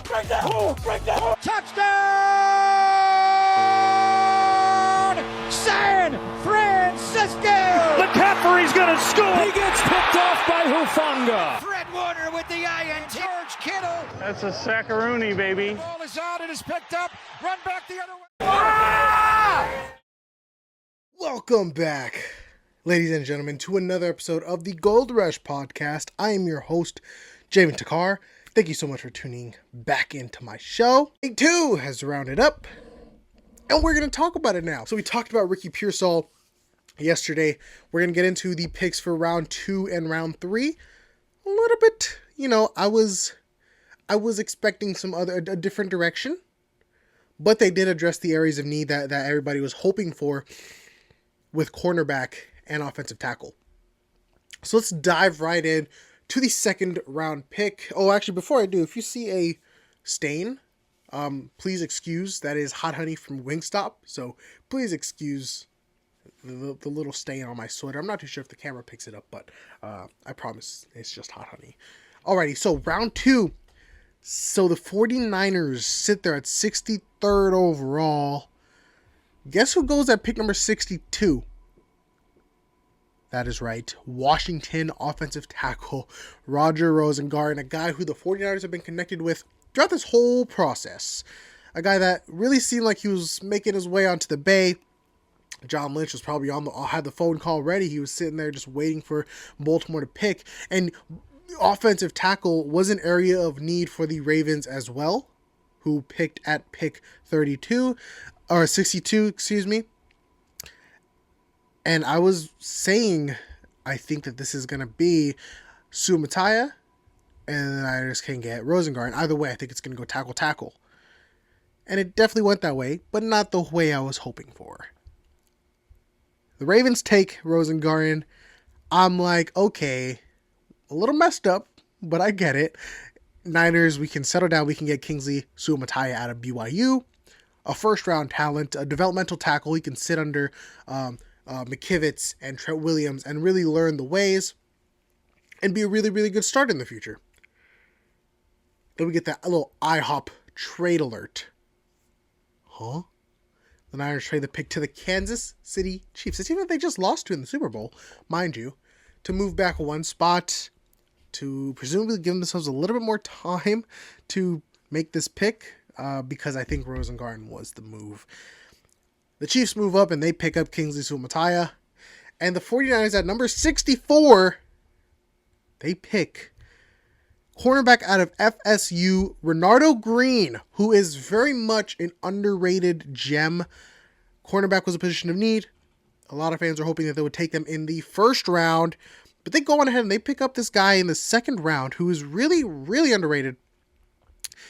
Bring that. Touchdown! San Francisco! McCaffrey's gonna score. He gets picked off by Hufanga. Fred Warner with the INT. George Kittle. That's a sackaroonie, baby. Ball is out. It is picked up. Run back the other way. Welcome back, ladies and gentlemen, to another episode of the Gold Rush Podcast. I am your host, Javen Takar. Thank you so much for tuning back into my show. Day 2 has rounded up, and we're going to talk about it now. So we talked about Ricky Pearsall yesterday. We're going to get into the picks for round 2 and round 3. A little bit, I was expecting a different direction, but they did address the areas of need that everybody was hoping for with cornerback and offensive tackle. So let's dive right in to the second round pick. Oh, actually, before I do, if you see a stain, please excuse. That is hot honey from Wingstop. So please excuse the little stain on my sweater. I'm not too sure if the camera picks it up, but I promise it's just hot honey. Alrighty, so round 2. So the 49ers sit there at 63rd overall. Guess who goes at pick number 62? That is right. Washington offensive tackle Roger Rosengarten, a guy who the 49ers have been connected with throughout this whole process. A guy that really seemed like he was making his way onto the Bay. John Lynch was probably had the phone call ready. He was sitting there just waiting for Baltimore to pick. And offensive tackle was an area of need for the Ravens as well, who picked at pick 62, excuse me. And I was saying, I think that this is going to be Sumataya, and the Niners can get Rosengarten. Either way, I think it's going to go tackle. And it definitely went that way, but not the way I was hoping for. The Ravens take Rosengarten. I'm like, okay, a little messed up, but I get it. Niners, we can settle down. We can get Kingsley Sumataya out of BYU. A first-round talent, a developmental tackle. He can sit under McKivitz and Trent Williams and really learn the ways and be a really, really good start in the future. Then we get that little IHOP trade alert. Huh? The Niners trade the pick to the Kansas City Chiefs. It seems like they just lost to in the Super Bowl, mind you, to move back one spot, to presumably give themselves a little bit more time to make this pick, because I think Rosengarten was the move. The Chiefs move up and they pick up Kingsley Sumataya. And the 49ers at number 64, they pick cornerback out of FSU, Renardo Green, who is very much an underrated gem. Cornerback was a position of need. A lot of fans are hoping that they would take them in the first round. But they go on ahead and they pick up this guy in the second round who is really, really underrated.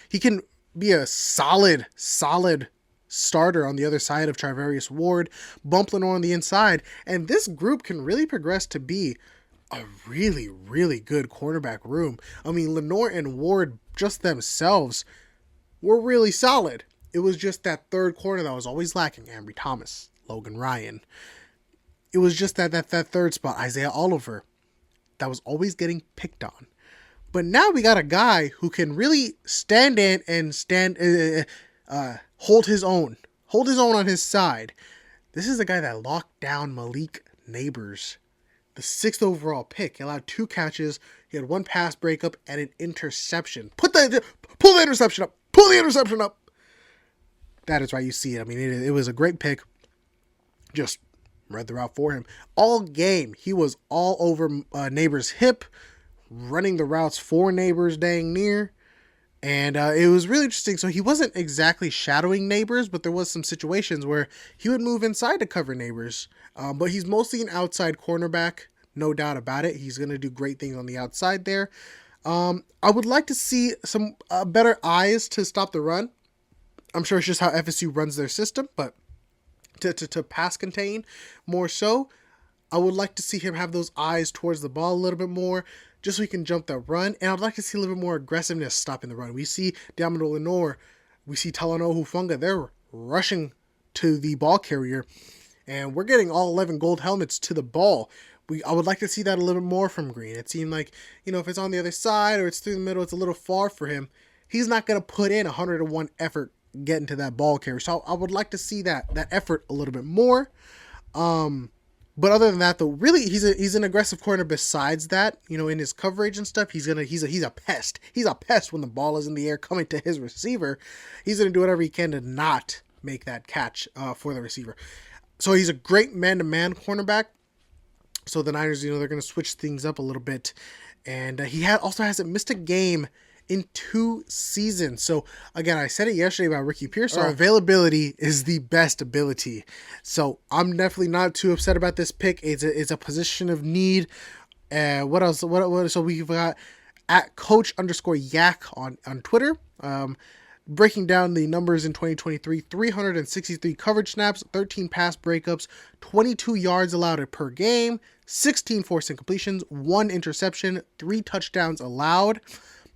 He can be a solid starter on the other side of Charvarius Ward, bump Lenore on the inside, and this group can really progress to be a really, really good cornerback room. I mean, Lenore and Ward just themselves were really solid. It was just that third corner that was always lacking. Ambry Thomas, Logan Ryan. It was just that third spot, Isaiah Oliver, that was always getting picked on. But now we got a guy who can really stand in and hold his own on his side. This is the guy that locked down Malik Neighbors, the 6th overall pick. He allowed 2 catches. He had 1 pass breakup and an interception. Pull the interception up. Pull the interception up. That is right. You see it. I mean, it was a great pick. Just read the route for him. All game, he was all over Neighbors' hip, running the routes for Neighbors dang near. And it was really interesting. So he wasn't exactly shadowing Neighbors, but there was some situations where he would move inside to cover Neighbors. But he's mostly an outside cornerback, no doubt about it. He's going to do great things on the outside there. I would like to see some better eyes to stop the run. I'm sure it's just how FSU runs their system, but to pass contain more so, I would like to see him have those eyes towards the ball a little bit more, just so he can jump that run. And I'd like to see a little bit more aggressiveness stopping the run. We see Diamond Lenore, we see Talanoa Hufanga, they're rushing to the ball carrier, and we're getting all 11 gold helmets to the ball. I would like to see that a little bit more from Green. It seemed like, if it's on the other side or it's through the middle, it's a little far for him. he's not going to put in 101 effort getting to that ball carrier. So I would like to see that effort a little bit more. But other than that, though, really, he's an aggressive corner. Besides that, in his coverage and stuff, he's a pest. He's a pest when the ball is in the air coming to his receiver. He's gonna do whatever he can to not make that catch for the receiver. So he's a great man-to-man cornerback. So the Niners, they're gonna switch things up a little bit, and he also hasn't missed a game in 2 seasons. So again, I said it yesterday about Ricky Pearsall. Availability is the best ability. So I'm definitely not too upset about this pick. It's a position of need. What else? What? So we've got at coach_yak on Twitter. Breaking down the numbers in 2023, 363 coverage snaps, 13 pass breakups, 22 yards allowed per game, 16 forced incompletions, 1 interception, 3 touchdowns allowed.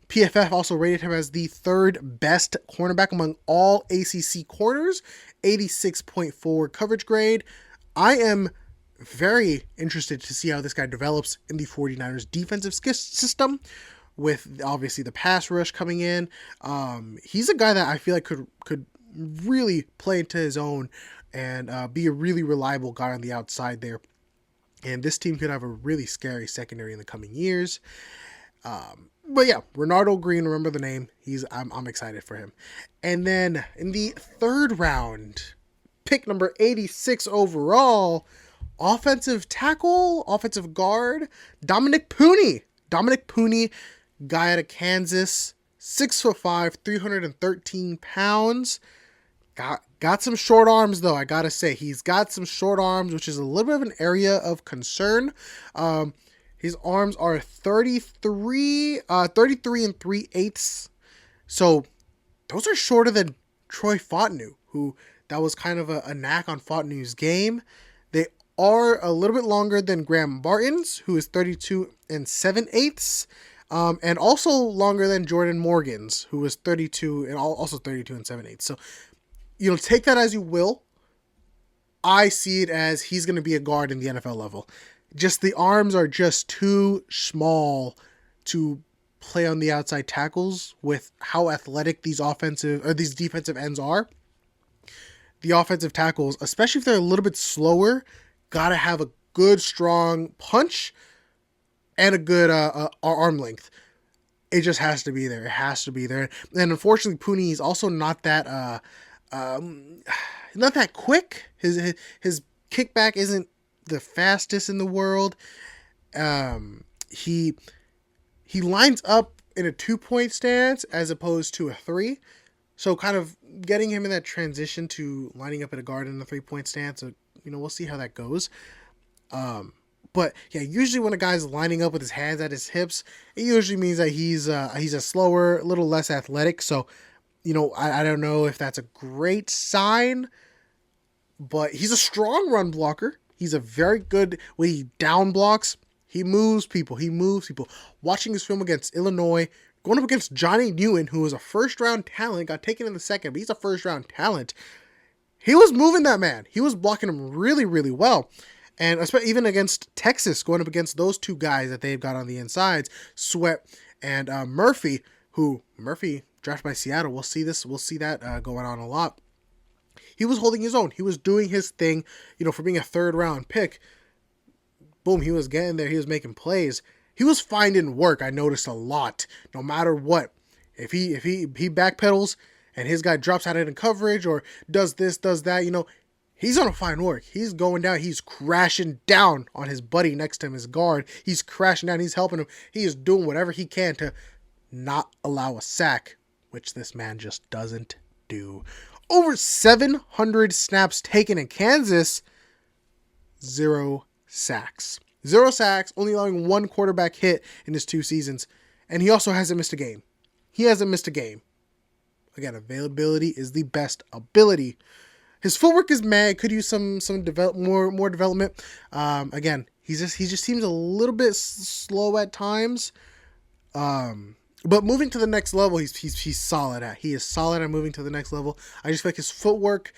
PFF also rated him as the 3rd best cornerback among all ACC corners, 86.4 coverage grade. I am very interested to see how this guy develops in the 49ers defensive system, with obviously the pass rush coming in. He's a guy that I feel like could really play into his own and be a really reliable guy on the outside there. And this team could have a really scary secondary in the coming years. But yeah, Renardo Green, remember the name. I'm excited for him. And then in the 3rd round, pick number 86 overall, offensive tackle, offensive guard, Dominick Puni. Dominick Puni, guy out of Kansas, 6'5", 313 pounds. Got some short arms, though, I gotta say. He's got some short arms, which is a little bit of an area of concern. His arms are 33 and 3/8. So those are shorter than Troy Fontenot, who that was kind of a knack on Fontenot's game. They are a little bit longer than Graham Barton's, who is 32 and 7/8. And also longer than Jordan Morgan's, who was 32 and also 32 and 7/8. So, take that as you will. I see it as he's going to be a guard in the NFL level. Just the arms are just too small to play on the outside tackles with how athletic these defensive ends are. The offensive tackles, especially if they're a little bit slower, gotta have a good strong punch and a good arm length. It just has to be there. It has to be there. And unfortunately, Puni is also not that quick. His kickback isn't the fastest in the world. He lines up in a 2-point stance as opposed to a 3. So kind of getting him in that transition to lining up at a guard in a 3-point stance. So, we'll see how that goes. But yeah, usually when a guy's lining up with his hands at his hips, it usually means that he's a slower, a little less athletic. So, I don't know if that's a great sign, but he's a strong run blocker. He's a very good when he down blocks. He moves people. Watching his film against Illinois, going up against Johnny Newton, who was a first-round talent, got taken in the 2nd, but he's a first-round talent. He was moving that man. He was blocking him really, really well. And especially even against Texas, going up against those 2 guys that they've got on the insides, Sweat and Murphy, Murphy drafted by Seattle. We'll see that going on a lot. He was holding his own. He was doing his thing, for being a 3rd-round pick. Boom, he was getting there. He was making plays. He was finding work. I noticed a lot, no matter what. If he backpedals and his guy drops out in coverage or does this, does that, he's going to find work. He's going down. He's crashing down on his buddy next to him, his guard. He's crashing down. He's helping him. He is doing whatever he can to not allow a sack, which this man just doesn't do. Over 700 snaps taken in Kansas, 0 sacks. 0 sacks, only allowing 1 quarterback hit in his 2 seasons. And he also hasn't missed a game. Again, availability is the best ability. His footwork is mad. Could use some more development. Again, he just seems a little bit slow at times. But moving to the next level, he's solid at. He is solid at moving to the next level. I just feel like his footwork,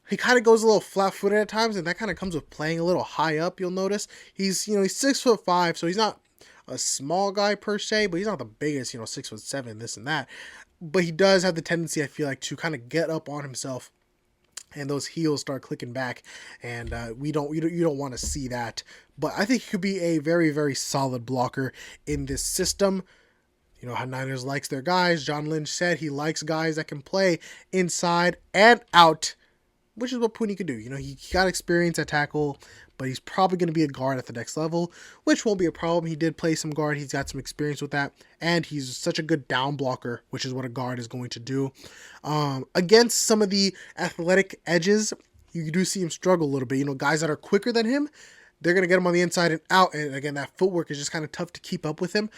he kind of goes a little flat-footed at times, and that kind of comes with playing a little high up. You'll notice he's 6'5", so he's not a small guy per se, but he's not the biggest, 6'7", this and that. but he does have the tendency, I feel like, to kind of get up on himself, and those heels start clicking back, and you don't want to see that. But I think he could be a very, very solid blocker in this system. You know how Niners likes their guys. John Lynch said he likes guys that can play inside and out, which is what Puni could do. You know, he got experience at tackle, but he's probably going to be a guard at the next level, which won't be a problem. He did play some guard. He's got some experience with that, and he's such a good down blocker, which is what a guard is going to do. Against some of the athletic edges, you do see him struggle a little bit. You know, guys that are quicker than him, they're going to get him on the inside and out, and again, that footwork is just kind of tough to keep up with him.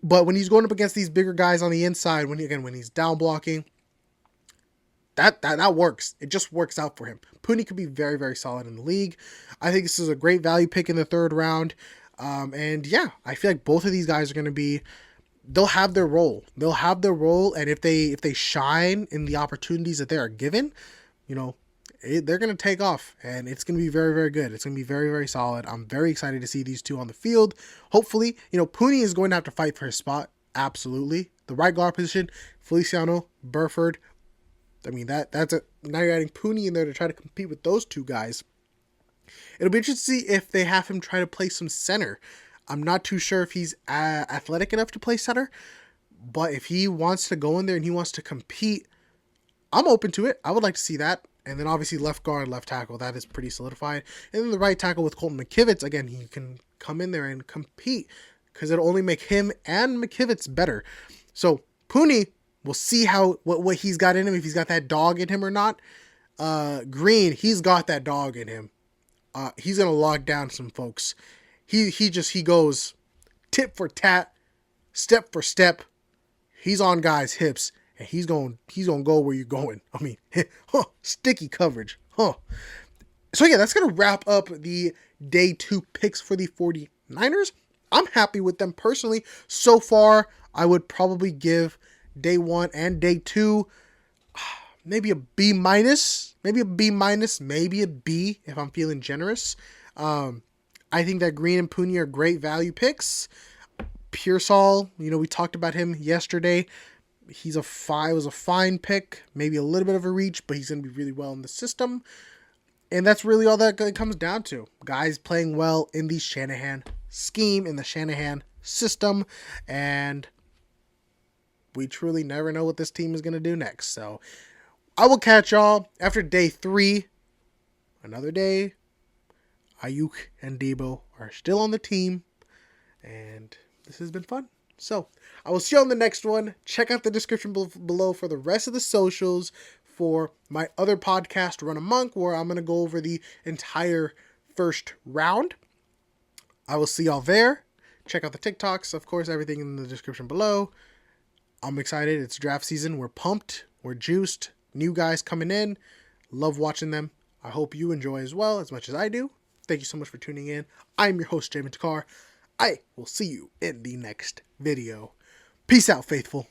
But when he's going up against these bigger guys on the inside, when he's down blocking, that works. It just works out for him. Puni could be very, very solid in the league. I think this is a great value pick in the third round. And yeah, I feel like both of these guys are going to be, they'll have their role. They'll have their role, and if they shine in the opportunities that they are given, you know, they're going to take off, and it's going to be very, very good. It's going to be very, very solid. I'm very excited to see these two on the field. Hopefully, you know, Puni is going to have to fight for his spot. Absolutely. The right guard position, Feliciano, Burford. I mean, that's a, now you're adding Puni in there to try to compete with those two guys. It'll be interesting to see if they have him try to play some center. I'm not too sure if he's athletic enough to play center, but if he wants to go in there and he wants to compete, I'm open to it. I would like to see that. And then obviously left guard, left tackle, that is pretty solidified. And then the right tackle with Colton McKivitz, again, he can come in there and compete because it'll only make him and McKivitz better. So Puni, we'll see what he's got in him, if he's got that dog in him or not. Green, he's got that dog in him. He's going to lock down some folks. He goes tit for tat, step for step. He's on guys' hips. And he's going to go where you're going. I mean, sticky coverage. So yeah, that's going to wrap up the day 2 picks for the 49ers. I'm happy with them personally. So far, I would probably give day 1 and day 2 maybe a B minus, maybe a B if I'm feeling generous. I think that Green and Puni are great value picks. Pearsall, you know, we talked about him yesterday. He was a fine pick, maybe a little bit of a reach, but he's going to be really well in the system. And that's really all that it comes down to. Guys playing well in the Shanahan scheme, in the Shanahan system. And we truly never know what this team is going to do next. So I will catch y'all after day 3. Another day. Ayuk and Debo are still on the team. And this has been fun. So I will see you on the next one. Check out the description below for the rest of the socials for my other podcast, Run Amok, where I'm going to go over the entire first round. I will see y'all there. Check out the TikToks. Of course, everything in the description below. I'm excited. It's draft season. We're pumped. We're juiced. New guys coming in. Love watching them. I hope you enjoy as well, as much as I do. Thank you so much for tuning in. I'm your host, Jamin Takar. I will see you in the next video. Peace out, faithful.